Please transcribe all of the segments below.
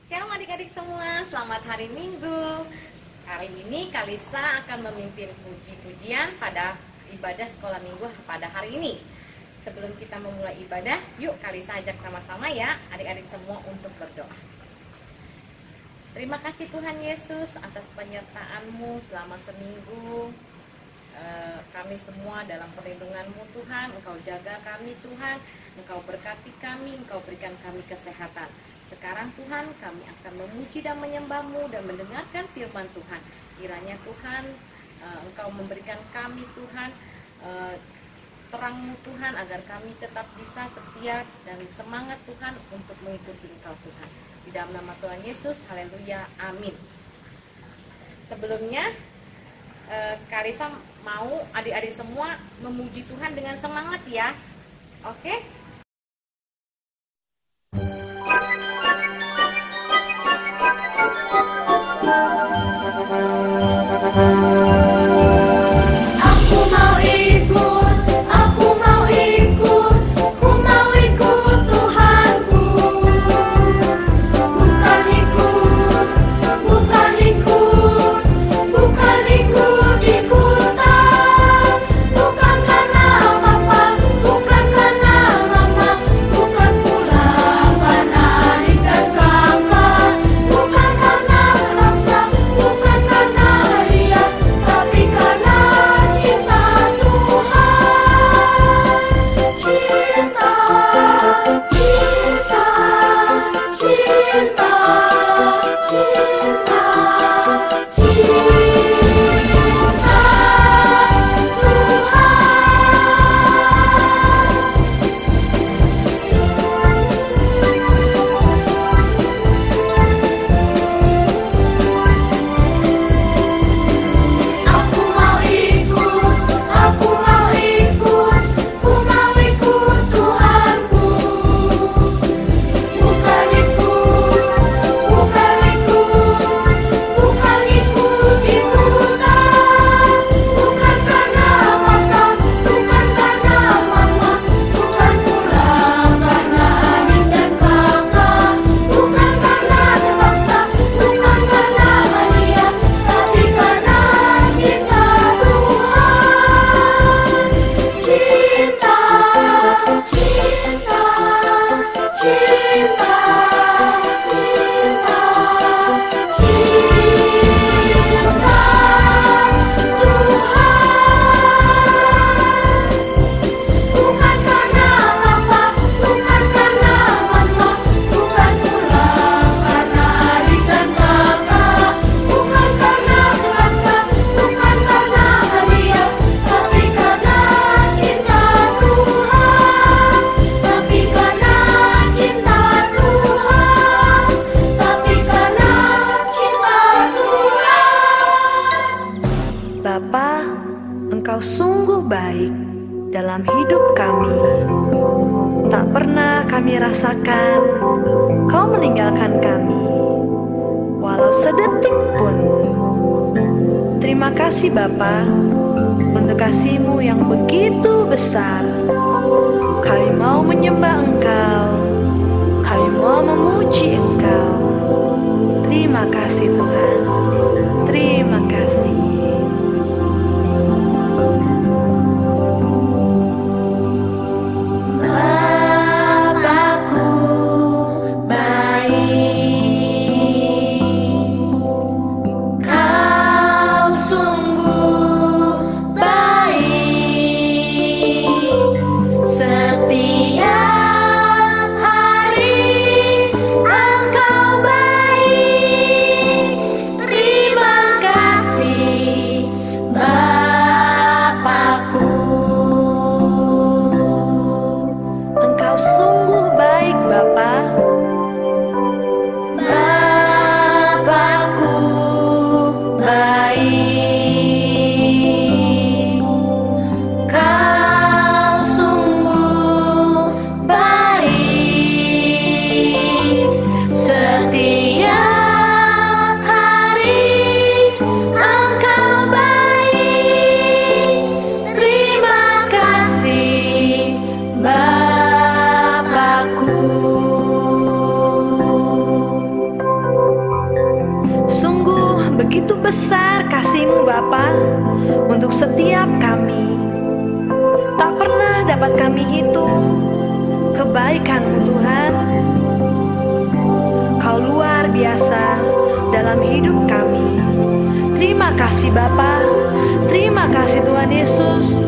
Shalom adik-adik semua, selamat hari Minggu. Hari ini Kalisa akan memimpin puji-pujian pada ibadah sekolah minggu pada hari ini. Sebelum kita memulai ibadah, yuk Kalisa ajak sama-sama ya adik-adik semua untuk berdoa. Terima kasih Tuhan Yesus atas penyertaan-Mu selama seminggu. Kami semua dalam perlindungan-Mu Tuhan, Engkau jaga kami Tuhan, Engkau berkati kami, Engkau berikan kami kesehatan. Sekarang Tuhan kami akan memuji dan menyembah-Mu dan mendengarkan firman Tuhan. Kiranya Tuhan Engkau memberikan kami Tuhan terang-Mu Tuhan agar kami tetap bisa setia dan semangat Tuhan untuk mengikuti Engkau Tuhan. Di dalam nama Tuhan Yesus, haleluya, amin. Sebelumnya Kalisa mau adik-adik semua memuji Tuhan dengan semangat ya. Oke? Aku mau ikut, aku mau ikut, ku mau ikut Tuhanku. Bukan ikut, bukan ikut, bukan ikut-ikutan. Bukan karena papa, bukan karena mama, bukan pula karena adik dan kakak. Bukan karena terpaksa, bukan karena dia, tapi karena cinta Tuhan. Cinta, cinta, cinta, cinta, cinta Aku mau ikut, aku mau ikut, ku mau ikut Tuhanku. Bukan ikut, bukan ikut, bukan ikut-ikutan. Bukan karena papa, bukan karena mama, bukan pula karena adik dan kakak. Bukan karena terpaksa, bukan karena hadiah, tapi karena cinta Tuhan. Cinta, cinta, cinta, cinta, cinta Tuhan. Bukan karena papa, bukan karena mama, bukan pula karena adik dan kakak. Bukan karena terpaksa, bukan karena hadiah, tapi karena cinta Tuhan. Tapi karena cinta Tuhan. Tapi karena cinta Tuhan. Bapa, Engkau sungguh baik dalam hidup kami. Tak pernah kami rasakan Kau meninggalkan kami, walau sedetik pun. Terima kasih Bapa untuk kasih-Mu yang begitu besar. Kami mau menyembah Engkau, kami mau memuji Engkau. Terima kasih Tuhan, terima kasih. Bapakku baik, Kau sungguh baik. Setiap hari kami hitung kebaikan-Mu Tuhan. Kau luar biasa dalam hidup kami. Terima kasih Bapa, terima kasih Tuhan Yesus,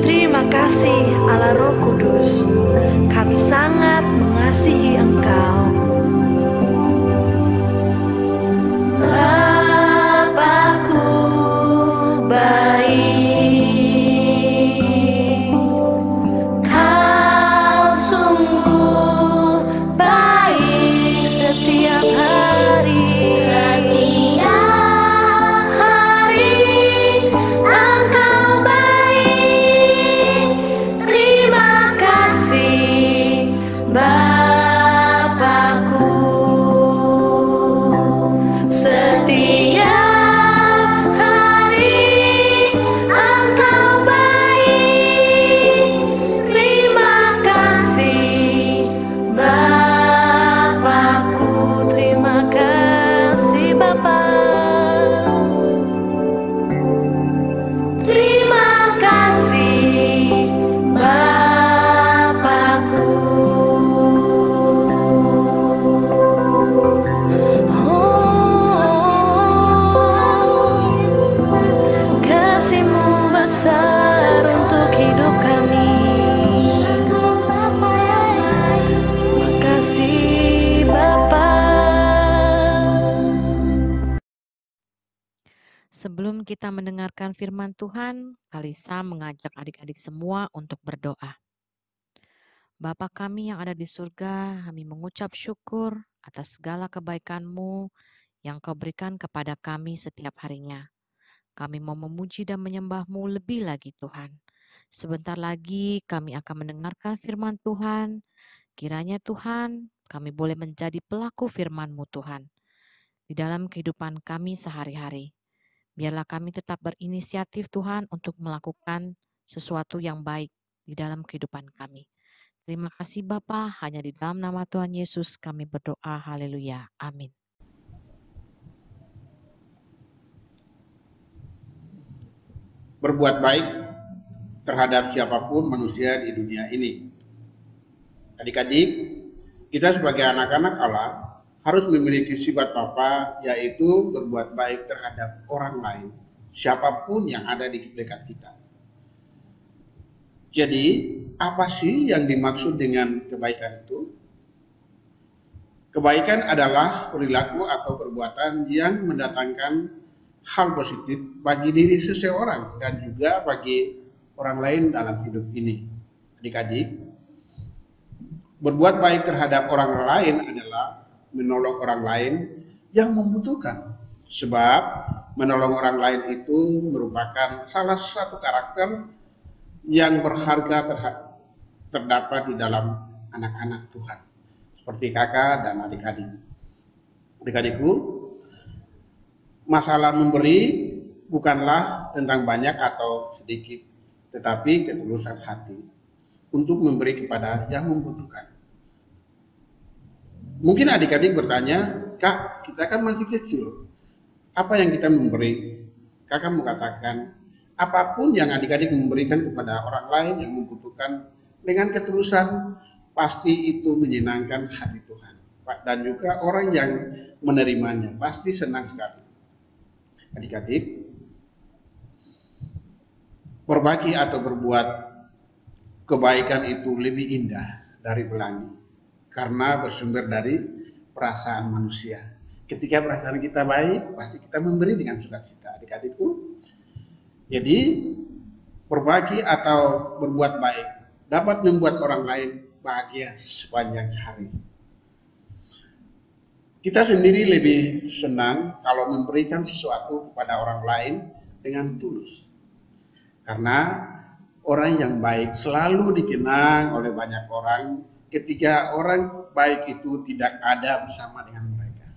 terima kasih Allah Roh Kudus. Kami sangat mengasihi Engkau. Bapakku baik, Kau sungguh baik setiap hari. Setiap hari Engkau baik. Terima kasih Bapakku. Setiap hari Engkau baik. Terima kasih Bapakku. Terima kasih Bapa. Terima kasih Bapakku. Kasih-Mu besar untuk hidup kami. Makasih Bapa. Sebelum kita mendengarkan firman Tuhan, Kalisa mengajak adik-adik semua untuk berdoa. Bapa kami yang ada di surga, kami mengucap syukur atas segala kebaikan-Mu yang Kau berikan kepada kami setiap harinya. Kami mau memuji dan menyembah-Mu lebih lagi Tuhan. Sebentar lagi kami akan mendengarkan firman Tuhan. Kiranya Tuhan, kami boleh menjadi pelaku firman-Mu Tuhan di dalam kehidupan kami sehari-hari. Biarlah kami tetap berinisiatif Tuhan untuk melakukan sesuatu yang baik di dalam kehidupan kami. Terima kasih Bapa, hanya di dalam nama Tuhan Yesus kami berdoa. Haleluya. Amin. Berbuat baik terhadap siapapun manusia di dunia ini. Adik-adik, kita sebagai anak-anak Allah harus memiliki sifat Bapa, yaitu berbuat baik terhadap orang lain, siapapun yang ada di dekat kita. Jadi, apa sih yang dimaksud dengan kebaikan itu? Kebaikan adalah perilaku atau perbuatan yang mendatangkan hal positif bagi diri seseorang dan juga bagi orang lain dalam hidup ini. Adik-adik, berbuat baik terhadap orang lain adalah menolong orang lain yang membutuhkan. Sebab menolong orang lain itu merupakan salah satu karakter yang berharga terdapat di dalam anak-anak Tuhan. Seperti kakak dan adik-adik. Adik-adikku, masalah memberi bukanlah tentang banyak atau sedikit, tetapi ketulusan hati untuk memberi kepada yang membutuhkan. Mungkin adik-adik bertanya, Kak, kita kan masih kecil, apa yang kita memberi? Kakak mau katakan, apapun yang adik-adik memberikan kepada orang lain yang membutuhkan dengan ketulusan, pasti itu menyenangkan hati Tuhan. Dan juga orang yang menerimanya pasti senang sekali. Adik-adik, berbagi atau berbuat kebaikan itu lebih indah dari pelangi. Karena bersumber dari perasaan manusia. Ketika perasaan kita baik, pasti kita memberi dengan sukacita. Adik-adikku, jadi berbagi atau berbuat baik dapat membuat orang lain bahagia sepanjang hari. Kita sendiri lebih senang kalau memberikan sesuatu kepada orang lain dengan tulus. Karena orang yang baik selalu dikenang oleh banyak orang ketika orang baik itu tidak ada bersama dengan mereka.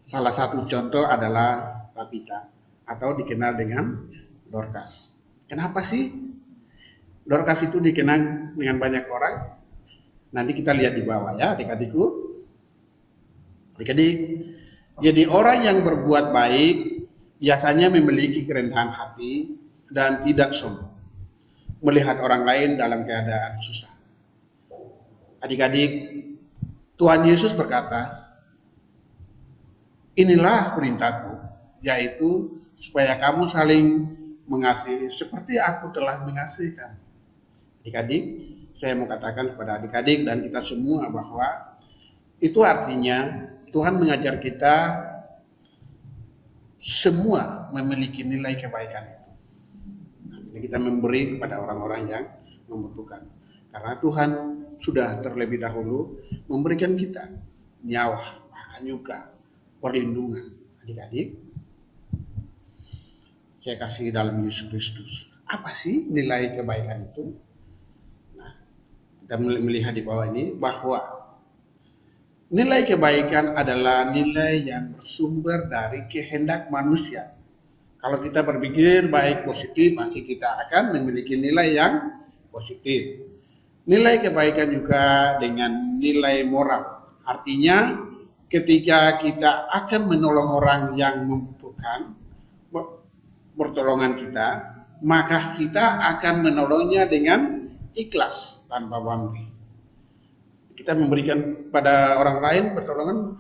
Salah satu contoh adalah Tabita atau dikenal dengan Dorcas. Kenapa sih Dorcas itu dikenang dengan banyak orang? Nanti kita lihat di bawah ya adik-adikku. Adik-adik, jadi orang yang berbuat baik biasanya memiliki kerendahan hati dan tidak sombong. melihat orang lain dalam keadaan susah. Adik-adik, Tuhan Yesus berkata, inilah perintahku, yaitu supaya kamu saling mengasihi seperti aku telah mengasihi kamu. Adik-adik, saya mau katakan kepada adik-adik dan kita semua bahwa itu artinya Tuhan mengajar kita semua memiliki nilai kebaikan itu. Artinya kita memberi kepada orang-orang yang membutuhkan. Karena Tuhan sudah terlebih dahulu memberikan kita nyawa, bahkan juga perlindungan. Adik-adik, saya kasih dalam Yesus Kristus. Apa sih nilai kebaikan itu? Nah, kita melihat di bawah ini bahwa nilai kebaikan adalah nilai yang bersumber dari kehendak manusia. Kalau kita berpikir baik positif, pasti kita akan memiliki nilai yang positif. Nilai kebaikan juga dengan nilai moral. Artinya ketika kita akan menolong orang yang membutuhkan pertolongan kita, maka kita akan menolongnya dengan ikhlas tanpa pamrih. Kita memberikan pada orang lain pertolongan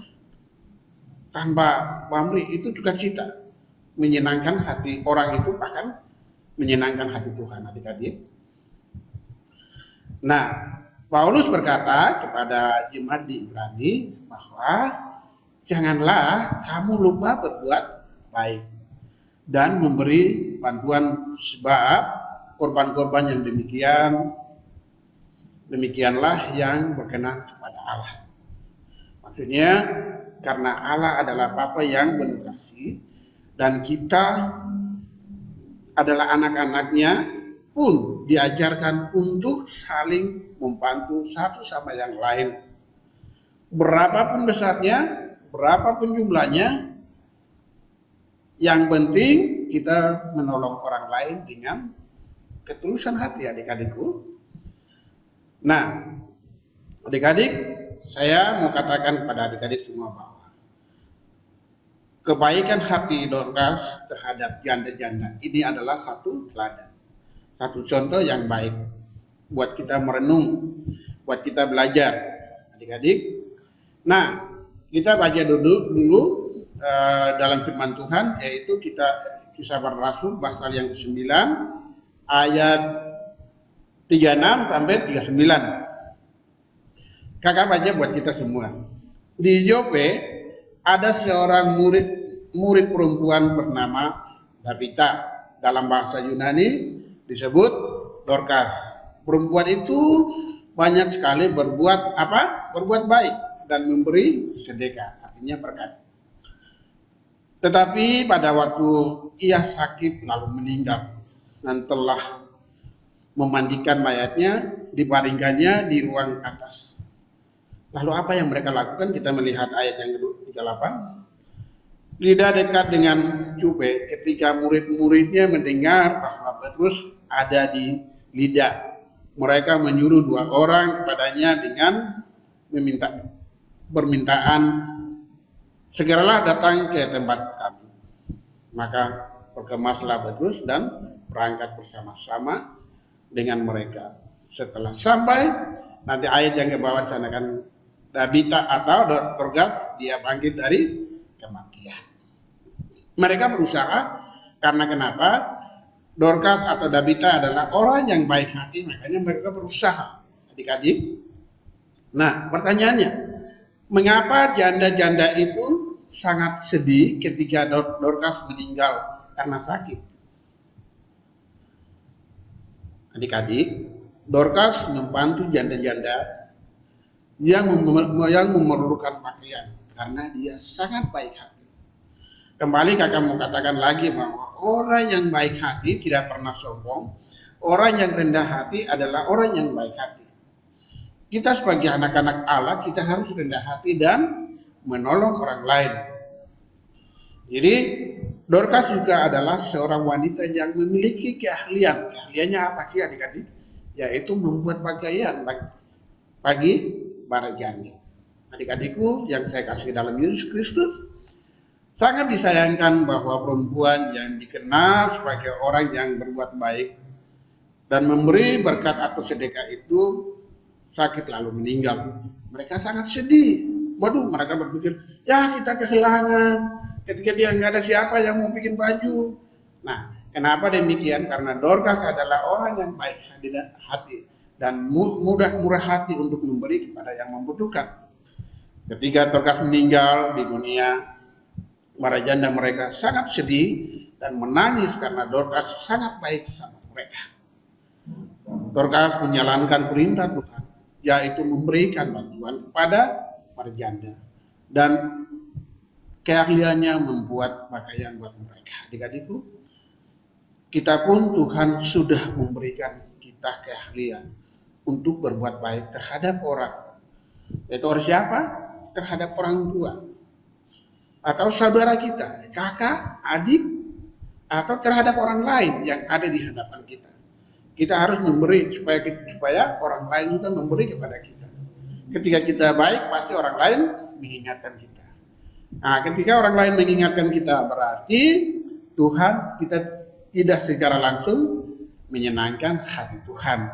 tanpa pamrih, itu juga cita, menyenangkan hati orang itu, bahkan menyenangkan hati Tuhan. Adik-adik, nah, Paulus berkata kepada jemaat di Ibrani bahwa janganlah kamu lupa berbuat baik dan memberi bantuan, sebab korban-korban yang demikianlah yang berkenan kepada Allah. Maksudnya karena Allah adalah Bapa yang penuh kasih dan kita adalah anak-anaknya, pun diajarkan untuk saling membantu satu sama yang lain. Berapapun besarnya, berapapun jumlahnya, yang penting kita menolong orang lain dengan ketulusan hati, adik-adikku. Nah, adik-adik, saya mau katakan kepada adik-adik semua bahwa kebaikan hati Dorcas terhadap janda-janda ini adalah satu teladan, satu contoh yang baik buat kita merenung, buat kita belajar, adik-adik. Nah, kita baca dulu dalam firman Tuhan, yaitu Kisah Para Rasul pasal yang ke-9 ayat 36 sampai 39. Kakak baca buat kita semua. Di Yope ada seorang murid perempuan bernama Tabita. Dalam bahasa Yunani disebut Dorcas. Perempuan itu banyak sekali berbuat apa? Berbuat baik dan memberi sedekah, artinya berkat. Tetapi pada waktu ia sakit lalu meninggal dan telah memandikan mayatnya, dibaringkannya di ruang atas. Lalu apa yang mereka lakukan? Kita melihat ayat yang ke-38. Lidah dekat dengan Jope ketika murid-muridnya mendengar bahwa Petrus ada di Lida. Mereka menyuruh 2 orang kepadanya dengan permintaan, segeralah datang ke tempat kami. Maka berkemaslah Petrus dan berangkat bersama-sama dengan mereka. Setelah sampai, nanti ayat yang ke bawah disanakan Tabita atau Dorcas, dia bangkit dari kematian. Mereka berusaha, karena kenapa? Dorcas atau Tabita adalah orang yang baik hati, makanya mereka berusaha, adik-adik. Nah, pertanyaannya, mengapa janda-janda itu sangat sedih ketika Dorcas meninggal karena sakit? Adik-adik, Dorcas membantu janda-janda yang memerlukan pakaian karena dia sangat baik hati. Kembali kakak mau katakan lagi bahwa orang yang baik hati tidak pernah sombong. Orang yang rendah hati adalah orang yang baik hati. Kita sebagai anak-anak Allah, kita harus rendah hati dan menolong orang lain. Jadi Dorcas juga adalah seorang wanita yang memiliki keahlian. Keahliannya apa sih adik-adik? Yaitu membuat pakaian bagi para janda. Adik-adikku yang saya kasih dalam Yesus Kristus, sangat disayangkan bahwa perempuan yang dikenal sebagai orang yang berbuat baik dan memberi berkat atau sedekah itu sakit lalu meninggal. Mereka sangat sedih. Waduh, mereka berpikir, ya kita kehilangan. Ketika dia nggak ada siapa yang mau bikin baju. Nah, kenapa demikian? Karena Dorcas adalah orang yang baik hati dan murah hati untuk memberi kepada yang membutuhkan. Ketika Dorcas meninggal di dunia, para janda mereka sangat sedih dan menangis karena Dorcas sangat baik sama mereka. Dorcas menjalankan perintah Tuhan, yaitu memberikan bantuan kepada para janda, dan keahliannya membuat pakaian buat mereka. Adik-adikku, kita pun Tuhan sudah memberikan kita keahlian untuk berbuat baik terhadap orang. Yaitu orang siapa? Terhadap orang tua, atau saudara kita, kakak, adik, atau terhadap orang lain yang ada di hadapan kita. Kita harus memberi supaya orang lain juga memberi kepada kita. Ketika kita baik, pasti orang lain mengingatkan kita. Nah, ketika orang lain mengingatkan kita, berarti Tuhan kita tidak secara langsung menyenangkan hati Tuhan.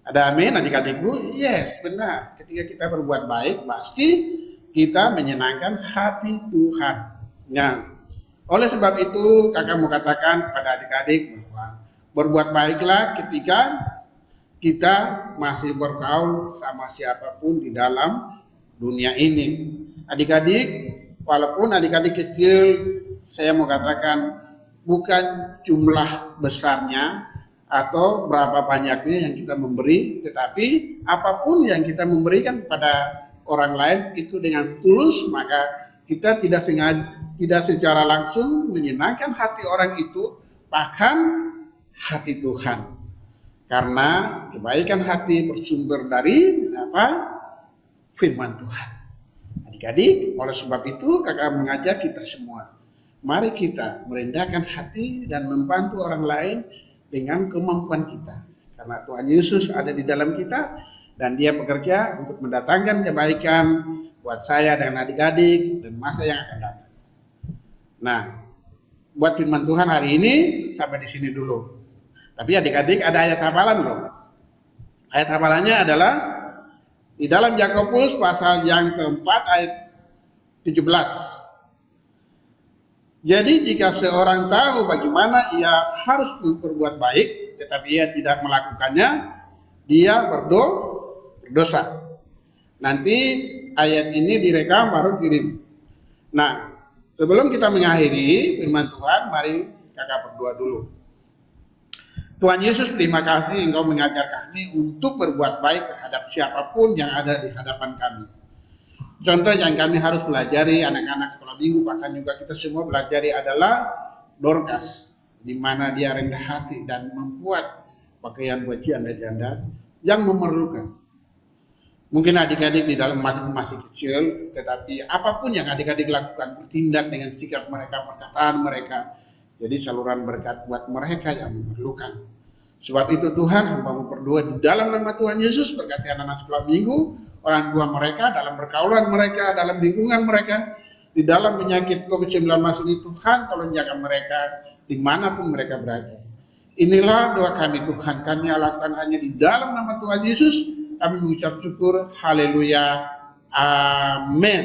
Ada amin adik-adikku? Yes, benar. Ketika kita berbuat baik, pasti kita menyenangkan hati Tuhan. Nah, oleh sebab itu kakak mau katakan kepada adik-adik bahwa berbuat baiklah ketika kita masih bergaul sama siapapun di dalam dunia ini. Adik-adik, walaupun adik-adik kecil, saya mau katakan bukan jumlah besarnya atau berapa banyaknya yang kita memberi, tetapi apapun yang kita memberikan kepada orang lain itu dengan tulus, maka kita tidak secara langsung menyenangkan hati orang itu, bahkan hati Tuhan. Karena kebaikan hati bersumber dari firman Tuhan. Adik-adik, oleh sebab itu kakak mengajak kita semua, mari kita merendahkan hati dan membantu orang lain dengan kemampuan kita. Karena Tuhan Yesus ada di dalam kita dan Dia bekerja untuk mendatangkan kebaikan buat saya dan adik-adik dan masa yang akan datang. Nah, buat firman Tuhan hari ini sampai di sini dulu. Tapi adik-adik ada ayat hafalan loh. Ayat hafalannya adalah di dalam Yakobus pasal yang keempat ayat 17. Jadi jika seorang tahu bagaimana ia harus berbuat baik, tetapi ia tidak melakukannya, dia berdosa. Nanti ayat ini direkam baru kirim. Nah, sebelum kita mengakhiri firman Tuhan, mari kakak berdoa dulu. Tuhan Yesus, terima kasih Engkau mengajar kami untuk berbuat baik terhadap siapapun yang ada di hadapan kami. Contoh yang kami harus pelajari anak-anak sekolah minggu, bahkan juga kita semua pelajari adalah Dorcas, di mana dia rendah hati dan membuat pakaian buat janda-janda yang memerlukan. Mungkin adik-adik di dalam masih kecil, tetapi apapun yang adik-adik lakukan, bertindak dengan sikap mereka, perkataan mereka, jadi saluran berkat buat mereka yang memerlukan. Sebab itu Tuhan, hamba berdoa di dalam nama Tuhan Yesus, berkati anak-anak sekolah minggu, orang tua mereka, dalam pergaulan mereka, dalam lingkungan mereka, di dalam penyakit COVID-19 ini, Tuhan tolong jaga mereka dimanapun mereka berada. Inilah doa kami Tuhan, kami alaskan hanya di dalam nama Tuhan Yesus, kami mengucap syukur, haleluya, amin.